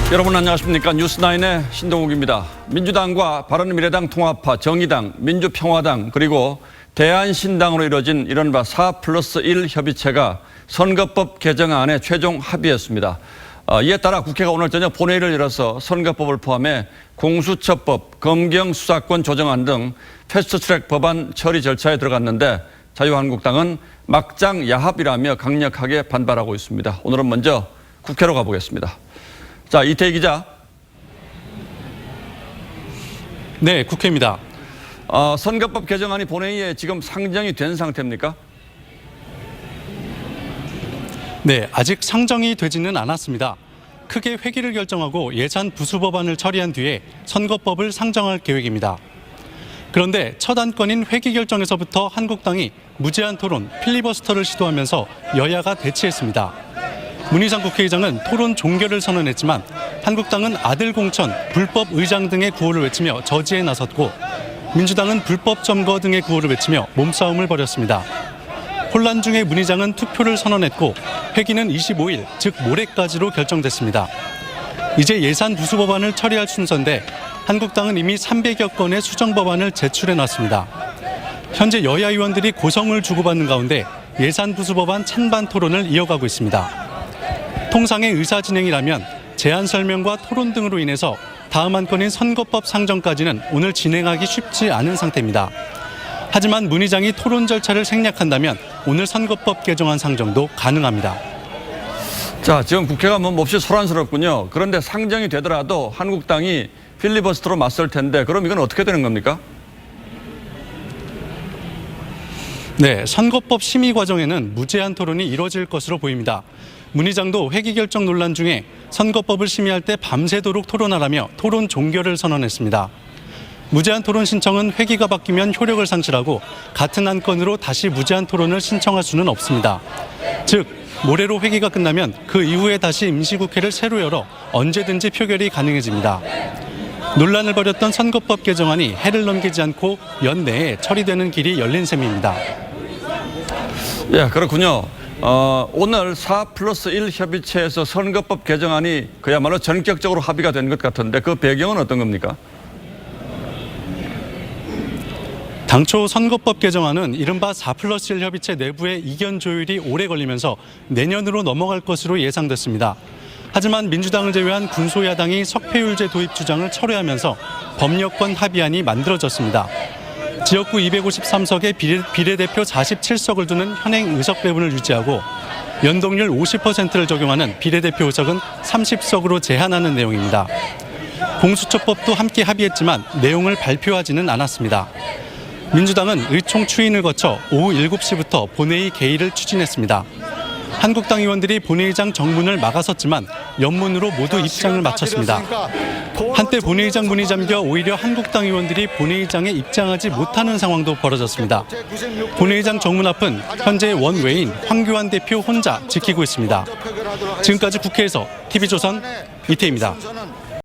여러분 안녕하십니까. 뉴스9의 신동욱입니다. 민주당과 바른미래당 통합파, 정의당, 민주평화당 그리고 대한신당으로 이뤄진 이른바 4+1 협의체가 선거법 개정안에 최종 합의했습니다. 이에 따라 국회가 오늘 저녁 본회의를 열어서 선거법을 포함해 공수처법, 검경수사권 조정안 등 패스트트랙 법안 처리 절차에 들어갔는데 자유한국당은 막장 야합이라며 강력하게 반발하고 있습니다. 오늘은 먼저 국회로 가보겠습니다. 자, 이태희 기자. 네, 국회입니다. 선거법 개정안이 본회의에 지금 상정이 된 상태입니까? 네, 아직 상정이 되지는 않았습니다. 크게 회기를 결정하고 예산 부수 법안을 처리한 뒤에 선거법을 상정할 계획입니다. 그런데 첫 안건인 회기 결정에서부터 한국당이 무제한 토론, 필리버스터를 시도하면서 여야가 대치했습니다. 문희상 국회의장은 토론 종결을 선언했지만 한국당은 아들 공천, 불법 의장 등의 구호를 외치며 저지에 나섰고 민주당은 불법 점거 등의 구호를 외치며 몸싸움을 벌였습니다. 혼란 중에 문희장은 투표를 선언했고 회기는 25일, 즉 모레까지로 결정됐습니다. 이제 예산 부수 법안을 처리할 순서인데 한국당은 이미 300여 건의 수정 법안을 제출해놨습니다. 현재 여야 의원들이 고성을 주고받는 가운데 예산 부수 법안 찬반 토론을 이어가고 있습니다. 통상의 의사 진행이라면 제안 설명과 토론 등으로 인해서 다음 안건인 선거법 상정까지는 오늘 진행하기 쉽지 않은 상태입니다. 하지만 문 의장이 토론 절차를 생략한다면 오늘 선거법 개정안 상정도 가능합니다. 자, 지금 국회가 몹시 소란스럽군요. 그런데 상정이 되더라도 한국당이 필리버스터로 맞설 텐데 그럼 이건 어떻게 되는 겁니까? 네, 선거법 심의 과정에는 무제한 토론이 이뤄질 것으로 보입니다. 문 의장도 회기 결정 논란 중에 선거법을 심의할 때 밤새도록 토론하라며 토론 종결을 선언했습니다. 무제한 토론 신청은 회기가 바뀌면 효력을 상실하고 같은 안건으로 다시 무제한 토론을 신청할 수는 없습니다. 즉, 모레로 회기가 끝나면 그 이후에 다시 임시국회를 새로 열어 언제든지 표결이 가능해집니다. 논란을 벌였던 선거법 개정안이 해를 넘기지 않고 연내에 처리되는 길이 열린 셈입니다. 예, 그렇군요. 오늘 4+1 협의체에서 선거법 개정안이 그야말로 전격적으로 합의가 된 것 같은데 그 배경은 어떤 겁니까? 당초 선거법 개정안은 이른바 4+1 협의체 내부의 이견 조율이 오래 걸리면서 내년으로 넘어갈 것으로 예상됐습니다. 하지만 민주당을 제외한 군소야당이 석패율제 도입 주장을 철회하면서 법여권 합의안이 만들어졌습니다. 지역구 253석에 비례대표 47석을 두는 현행 의석 배분을 유지하고 연동률 50%를 적용하는 비례대표 의석은 30석으로 제한하는 내용입니다. 공수처법도 함께 합의했지만 내용을 발표하지는 않았습니다. 민주당은 의총 추인을 거쳐 오후 7시부터 본회의 개의를 추진했습니다. 한국당 의원들이 본회의장 정문을 막아섰지만 연문으로 모두 입장을 마쳤습니다. 한때 본회의장 문이 잠겨 오히려 한국당 의원들이 본회의장에 입장하지 못하는 상황도 벌어졌습니다. 본회의장 정문 앞은 현재 원외인 황교안 대표 혼자 지키고 있습니다. 지금까지 국회에서 TV조선 이태희입니다.